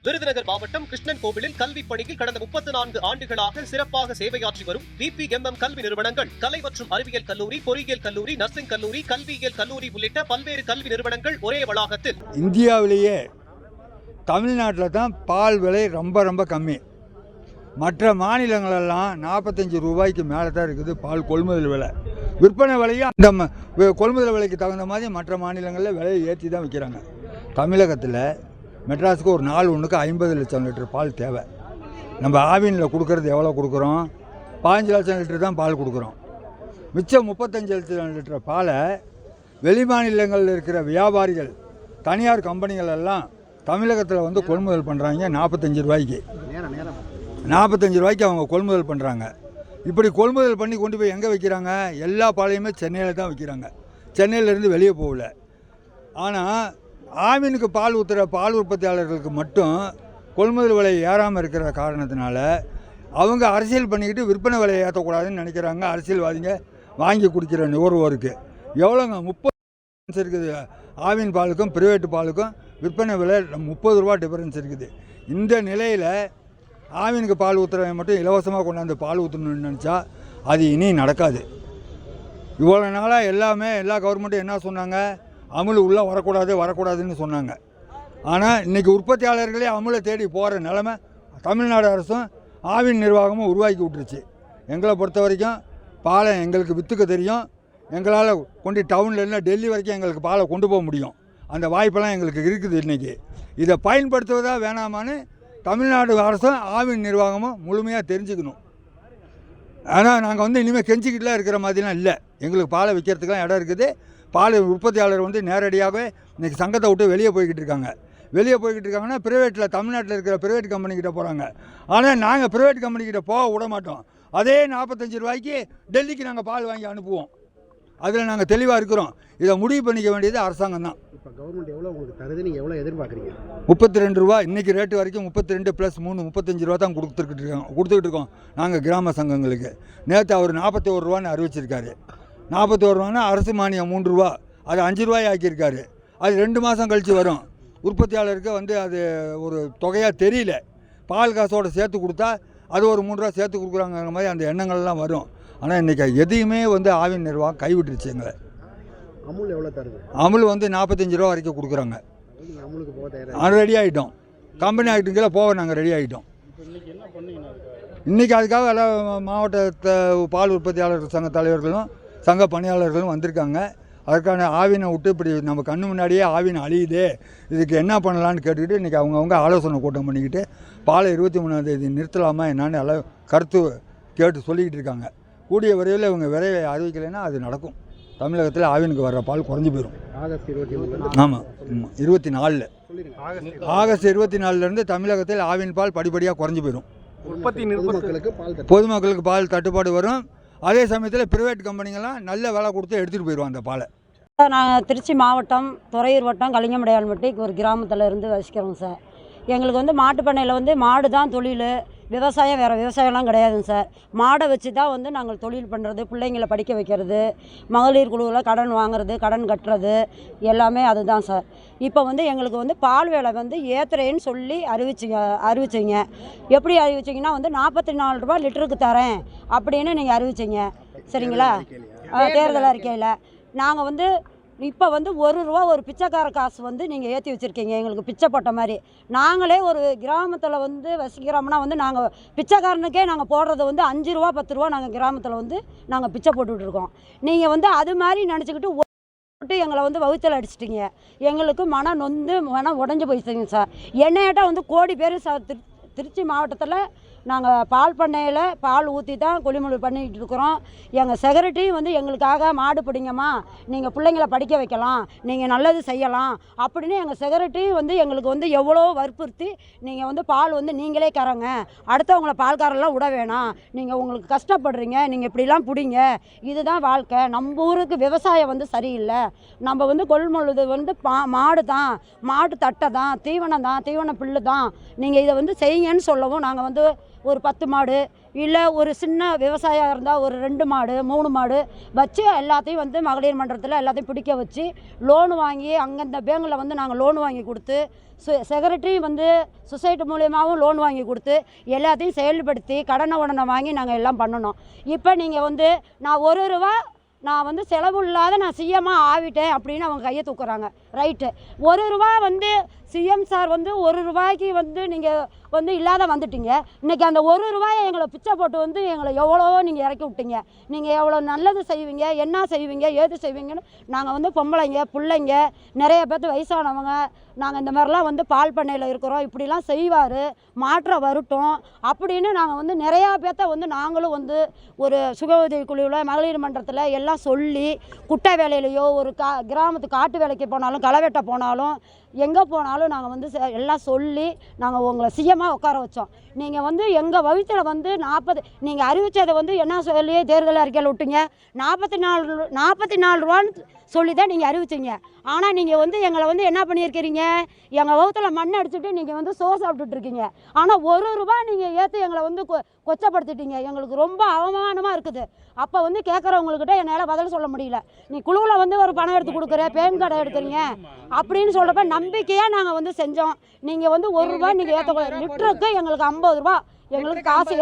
விருதுநகர் மாவட்டம் கிருஷ்ணன் கோவிலில் கல்வி பணியில் கடந்த 34 ஆண்டுகளாக சிறப்பாக சேவையாற்றி வரும் VPMM கல்வி நிறுவனங்கள், கலை மற்றும் அறிவியல் கல்லூரி, பொறியியல் கல்லூரி, நர்சிங் கல்லூரி, கல்வியியல் கல்லூரி உள்ளிட்ட பல்வேறு கல்வி நிறுவனங்கள் ஒரே வளாகத்தில். இந்தியாவிலேயே தமிழ்நாட்டில் தான் பால் விலை ரொம்ப கம்மி. மற்ற மாநிலங்களெல்லாம் 45 ரூபாய்க்கு மேலே தான் இருக்குது பால் கொள்முதல் விலை. விற்பனை விலையும் அந்த கொள்முதல் விலைக்கு தகுந்த மாதிரி மற்ற மாநிலங்களில் விலையை ஏற்றி தான் விற்கிறாங்க. தமிழகத்தில் மெட்ராஸுக்கு ஒரு நாள் ஒன்றுக்கு 50 லட்சம் லிட்டர் பால் தேவை. நம்ம ஆவினில் கொடுக்கறது எவ்வளோ கொடுக்குறோம்? 15 லட்சம் லிட்டர் தான் பால் கொடுக்குறோம். மிச்சம் 35 லட்சம் லிட்டர் பாலை வெளி மாநிலங்களில் இருக்கிற வியாபாரிகள், தனியார் கம்பெனிகள் எல்லாம் தமிழகத்தில் வந்து கொள்முதல் பண்ணுறாங்க 45 ரூபாய்க்கு. 45 ரூபாய்க்கு அவங்க கொள்முதல் பண்ணுறாங்க. இப்படி கொள்முதல் பண்ணி கொண்டு போய் எங்கே வைக்கிறாங்க? எல்லா பாலையுமே சென்னையில் தான் வைக்கிறாங்க. சென்னையிலேருந்து வெளியே போகல. ஆனால் ஆவினுக்கு பால் ஊற்றுற பால் உற்பத்தியாளர்களுக்கு மட்டும் கொள்முதல் விலை ஏறாமல் இருக்கிற காரணத்தினால அவங்க அரசியல் பண்ணிக்கிட்டு விற்பனை விலையை ஏற்றக்கூடாதுன்னு நினைக்கிறாங்க. அரசியல்வாதிங்க வாங்கி குடிக்கிற நுகர்வோருக்கு எவ்வளோங்க 30 இருக்குது. ஆவின் பாலுக்கும் பிரைவேட்டு பாலுக்கும் விற்பனை விலை 30 ரூபா டிஃபரன்ஸ் இருக்குது. இந்த நிலையில் ஆவினுக்கு பால் ஊற்றுறவங்க மட்டும் இலவசமாக கொண்டாந்து பால் ஊற்றணும்னு நினச்சா அது இனி நடக்காது. இவ்வளோ நாளாக எல்லா கவர்மெண்ட்டும் என்ன சொன்னாங்க? அமுல் உள்ளே வரக்கூடாதுன்னு சொன்னாங்க. ஆனால் இன்றைக்கி உற்பத்தியாளர்களே அமுலை தேடி போகிற நிலமை தமிழ்நாடு அரசும் ஆவின் நிர்வாகமும் உருவாக்கி விட்டுருச்சு. எங்களை பொறுத்த வரைக்கும் பாலை எங்களுக்கு விற்றுக்க தெரியும். எங்களால் கொண்டு டவுனில் இல்லைன்னா டெல்லி வரைக்கும் எங்களுக்கு பாலை கொண்டு போக முடியும். அந்த வாய்ப்பெல்லாம் எங்களுக்கு இருக்குது. இன்றைக்கி இதை பயன்படுத்துவதா வேணாமான்னு தமிழ்நாடு அரசும் ஆவின் நிர்வாகமும் முழுமையாக தெரிஞ்சுக்கணும். ஆனால் நாங்கள் வந்து இனிமேல் கெஞ்சிக்கிட்டுலாம் இருக்கிற மாதிரிலாம் இல்லை. எங்களுக்கு பாலை விற்கிறதுக்கெலாம் இடம் இருக்குது. பால் உற்பத்தியாளர் வந்து நேரடியாகவே இன்றைக்கி சங்கத்தை விட்டு வெளியே போய்கிட்டு இருக்காங்கன்னா ப்ரைவேட்டில் தமிழ்நாட்டில் இருக்கிற ப்ரைவேட் கம்பெனிக்கிட்ட போகிறாங்க. ஆனால் நாங்கள் ப்ரைவேட் கம்பெனிக்கிட்ட போக விட மாட்டோம். அதே 45 ரூபாய்க்கு டெல்லிக்கு நாங்கள் பால் வாங்கி அனுப்புவோம். அதில் நாங்கள் தெளிவாக இருக்கிறோம். இதை முடிவு பண்ணிக்க வேண்டியது அரசாங்கம் தான். இப்போ கவர்மெண்ட் எவ்வளோ உங்களுக்கு தருது? நீங்கள் எவ்வளோ எதிர்பார்க்குறீங்க? 32 ரூபா இன்றைக்கி ரேட்டு வரைக்கும் 32 + 3 35 ரூபா தான் கொடுத்துக்கிட்டு இருக்கோம் நாங்கள் கிராம சங்கங்களுக்கு. நேற்று அவர் 41 ரூபான்னு அறிவிச்சிருக்காரு. 41 ரூபான்னா அரசு மானியம் 3 ரூபா, அது 5 ரூபாய் ஆக்கியிருக்காரு. அது 2 மாதம் கழித்து வரும். உற்பத்தியாளருக்கு வந்து அது ஒரு தொகையாக தெரியல. பால் காசோடு சேர்த்து கொடுத்தா அது ஒரு 3 ரூபா சேர்த்து கொடுக்குறாங்கிற மாதிரி அந்த எண்ணங்கள்லாம் வரும். ஆனால் இன்றைக்கி எதையுமே வந்து ஆவின் நிர்வாகம் கைவிட்டுருச்சு எங்களை. அமுல் எவ்வளோ தருது? அமுல் வந்து 45 ரூபா வரைக்கும் கொடுக்குறாங்க. அமுலுக்கு போக அது ரெடி ஆகிட்டோம். கம்பெனி ஆகிட்டுங்கள போக நாங்கள் ரெடி ஆகிட்டோம். இன்றைக்கி அதுக்காக எல்லாம் மாவட்ட பால் உற்பத்தியாளர் சங்க தலைவர்களும் சங்க பணியாளர்களும் வந்திருக்காங்க. அதற்கான ஆவினை விட்டு இப்படி நம்ம கண்ணு முன்னாடியே ஆவினை அழியுது, இதுக்கு என்ன பண்ணலான்னு கேட்டுக்கிட்டு இன்றைக்கி அவங்கவுங்க ஆலோசனை கூட்டம் பண்ணிக்கிட்டு பாலை 23ஆம் தேதி நிறுத்தலாமா என்னான்னு எல்லாம் கருத்து கேட்டு சொல்லிக்கிட்டு இருக்காங்க. கூடிய விரைவில் இவங்க விரைவை அறிவிக்கலைன்னா அது நடக்கும். தமிழகத்தில் ஆவினுக்கு வர்ற பால் குறைஞ்சி போயிடும். ஆமாம், 24 ஆகஸ்ட் 24லேருந்து தமிழகத்தில் ஆவின் பால் படிப்படியாக குறைஞ்சி போயிடும். பொதுமக்களுக்கு பால் தட்டுப்பாடு வரும். அதே சமயத்தில் பிரைவேட் கம்பெனிங்கெல்லாம் நல்ல விலை கொடுத்து எடுத்துகிட்டு போயிடுவோம் அந்த பாலை. நாங்கள் திருச்சி மாவட்டம் துறையூர் வட்டம் கலிங்கமடையான்பட்டி ஒரு கிராமத்தில் இருந்து வசிக்கிறோம் சார். எங்களுக்கு வந்து மாட்டுப்பண்ணையில் வந்து மாடு தான் தொழில், விவசாயம் வேறு விவசாயம்லாம் கிடையாதுங்க சார். மாடை வச்சு தான் வந்து நாங்கள் தொழில் பண்ணுறது, பிள்ளைங்களை படிக்க வைக்கிறது, மகளிர் குழுவில் கடன் வாங்குறது, கடன் கட்டுறது எல்லாமே அதுதான் சார். இப்போ வந்து எங்களுக்கு வந்து பால் விலை வந்து ஏற்றுறேன்னு சொல்லி அறிவிச்சிங்க. எப்படி அறிவிச்சிங்கன்னா வந்து 44 ரூபா லிட்டருக்கு தரேன் அப்படின்னு நீங்கள் அறிவிச்சிங்க. சரிங்களா? தேர்தல் அறிக்கையில் நாங்கள் வந்து இப்போ வந்து 1 ரூபா ஒரு பிச்சைக்கார காசு வந்து நீங்கள் ஏற்றி வச்சுருக்கீங்க. எங்களுக்கு பிச்சை போட்ட மாதிரி. நாங்களே ஒரு கிராமத்தில் வந்து வசிக்கிறோம்னா வந்து நாங்கள் பிச்சைக்காரனுக்கே நாங்கள் போடுறது வந்து 5 ரூபா 10 ரூபா நாங்கள் கிராமத்தில் வந்து நாங்கள் பிச்சை போட்டுட்ருக்கோம். நீங்கள் வந்து அது மாதிரி நினச்சிக்கிட்டு எங்களை வந்து வகுத்தல் அடிச்சிட்டிங்க. எங்களுக்கு மனம் நொந்து மனம் உடஞ்சி போயிடுச்சுங்க சார். என்னையாட்ட வந்து கோடி பேர் திருச்சி மாவட்டத்தில் நாங்கள் பால் பண்ணையில் பால் ஊற்றி தான் கொள்முதல் பண்ணிக்கிட்டு இருக்கிறோம். எங்கள் செக்ரட்டரி வந்து எங்களுக்காக மாடு பிடிங்கம்மா, நீங்கள் பிள்ளைங்களை படிக்க வைக்கலாம், நீங்கள் நல்லது செய்யலாம் அப்படின்னு எங்கள் செக்ரட்டரி வந்து எங்களுக்கு வந்து எவ்வளோ வற்புறுத்தி நீங்கள் வந்து பால் வந்து நீங்களே கறங்க, அடுத்தவங்களை பால்காரெல்லாம் விட வேணாம், நீங்கள் உங்களுக்கு கஷ்டப்படுறீங்க, நீங்கள் இப்படிலாம் பிடிங்க, இதுதான் வாழ்க்கை, நம்ம ஊருக்கு விவசாயம் வந்து சரியில்லை, நம்ம வந்து கொள்முதல் வந்து மாடு தான், மாட்டு தட்டை தான், தீவனம் தான், தீவன புல்லு தான், நீங்கள் இதை வந்து செய்யுங்கன்னு சொல்லவும் நாங்கள் வந்து ஒரு 10 மாடு, இல்லை ஒரு சின்ன விவசாயம் இருந்தால் ஒரு 2 மாடு 3 மாடு வச்சு எல்லாத்தையும் வந்து மகளிர் மன்றத்தில் எல்லாத்தையும் பிடிக்க வச்சு லோன் வாங்கி அங்கந்த பேங்கில் வந்து நாங்கள் லோன் வாங்கி கொடுத்து செக்ரட்டரி வந்து சொசைட்டி மூலியமாகவும் லோன் வாங்கி கொடுத்து எல்லாத்தையும் செயல்படுத்தி கடனை உடனே வாங்கி நாங்கள் எல்லாம் பண்ணணும். இப்போ நீங்கள் வந்து நான் 1 ரூபா நான் வந்து செலவு இல்லாத நான் சிஎம்மாக ஆகிட்டேன் அப்படின்னு அவங்க கையை தூக்குறாங்க. ரைட்டு, 1 ரூபா வந்து சிஎம் சார் வந்து 1 ரூபாய்க்கு வந்து நீங்கள் வந்து இல்லாத வந்துட்டீங்க. இன்றைக்கி அந்த 1 ரூபாயை எங்களை பிச்சை போட்டு வந்து எங்களை எவ்வளவோ நீங்கள் இறக்கி விட்டீங்க. நீங்கள் எவ்வளோ நல்லது செய்வீங்க, என்ன செய்வீங்க, ஏது செய்வீங்கன்னு நாங்கள் வந்து பொம்பளைங்க பிள்ளைங்க நிறைய பேர்த்து வயசானவங்க நாங்கள் இந்த மாதிரிலாம் வந்து பால் பண்ணையில் இருக்கிறோம், இப்படிலாம் செய்வார் மாற்றம் வரட்டும் அப்படின்னு நாங்கள் வந்து நிறையா பேர்த்த வந்து நாங்களும் வந்து ஒரு சுக உதவி குழுவில் மகளிர் மன்றத்தில் எல்லாம் சொல்லி குட்டை வேலையிலையோ ஒரு கிராமத்து காட்டு வேலைக்கு போனாலும் களை வெட்ட போனாலும் எங்கே போனாலும் நாங்கள் வந்து எல்லாம் சொல்லி நாங்கள் உங்களை சிஎம்மாக உட்கார வச்சோம். நீங்கள் வந்து எங்கள் வகுத்தில் வந்து 40 நீங்கள் அறிவித்ததை வந்து என்ன சொல்லி தேர்தல் அறிக்கையில் விட்டீங்க, 44 ரூபான்னு சொல்லி தான் நீங்கள் அறிவிச்சிங்க. ஆனால் நீங்கள் வந்து எங்களை வந்து என்ன பண்ணியிருக்கிறீங்க, எங்கள் வகுத்தில் மண் அடிச்சுட்டு நீங்கள் வந்து சாப்பிட்டுட்ருக்கீங்க. ஆனால் 1 ரூபா நீங்கள் ஏற்று எங்களை வந்து கொச்சப்படுத்திட்டீங்க. எங்களுக்கு ரொம்ப அவமானமாக இருக்குது. அப்போ வந்து கேட்குறவங்கக்கிட்ட என்னால் பதில் சொல்ல முடியல. நீ குழுவில் வந்து ஒரு பணம் எடுத்து கொடுக்குற, பேன் கார்டை எடுத்துறீங்க அப்படின்னு சொல்கிறப்ப நம்பிக்கையாக நாங்கள் வந்து செஞ்சோம். நீங்கள் வந்து 1 ரூபா நீங்கள் ஏற்ற லிட்டருக்கு எங்களுக்கு 50 ரூபா எங்களுக்கு காசு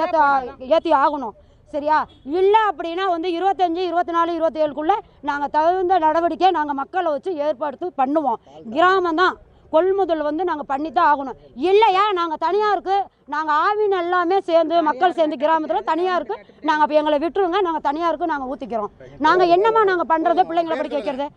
ஏற்றி ஆகணும். சரியா? இல்லை அப்படின்னா வந்து 25, 24, 27க்குள்ளே நாங்கள் தகுந்த நடவடிக்கை நாங்கள் மக்களை வச்சு ஏற்பாடு பண்ணுவோம். கிராமம் தான் கொள்முதல் வந்து நாங்கள் பண்ணித்தான் ஆகணும். இல்லையா நாங்கள் தனியாருக்கு நாங்கள் ஆவின் எல்லாமே சேர்ந்து மக்கள் சேர்ந்து கிராமத்தில் தனியாருக்கு நாங்கள் இப்போ எங்களை விட்டுருங்க, நாங்கள் தனியாருக்கு நாங்கள் ஊற்றிக்கிறோம். நாங்கள் என்னமா நாங்கள் பண்ணுறது, பிள்ளைங்களை படிக்க வைக்கிறது.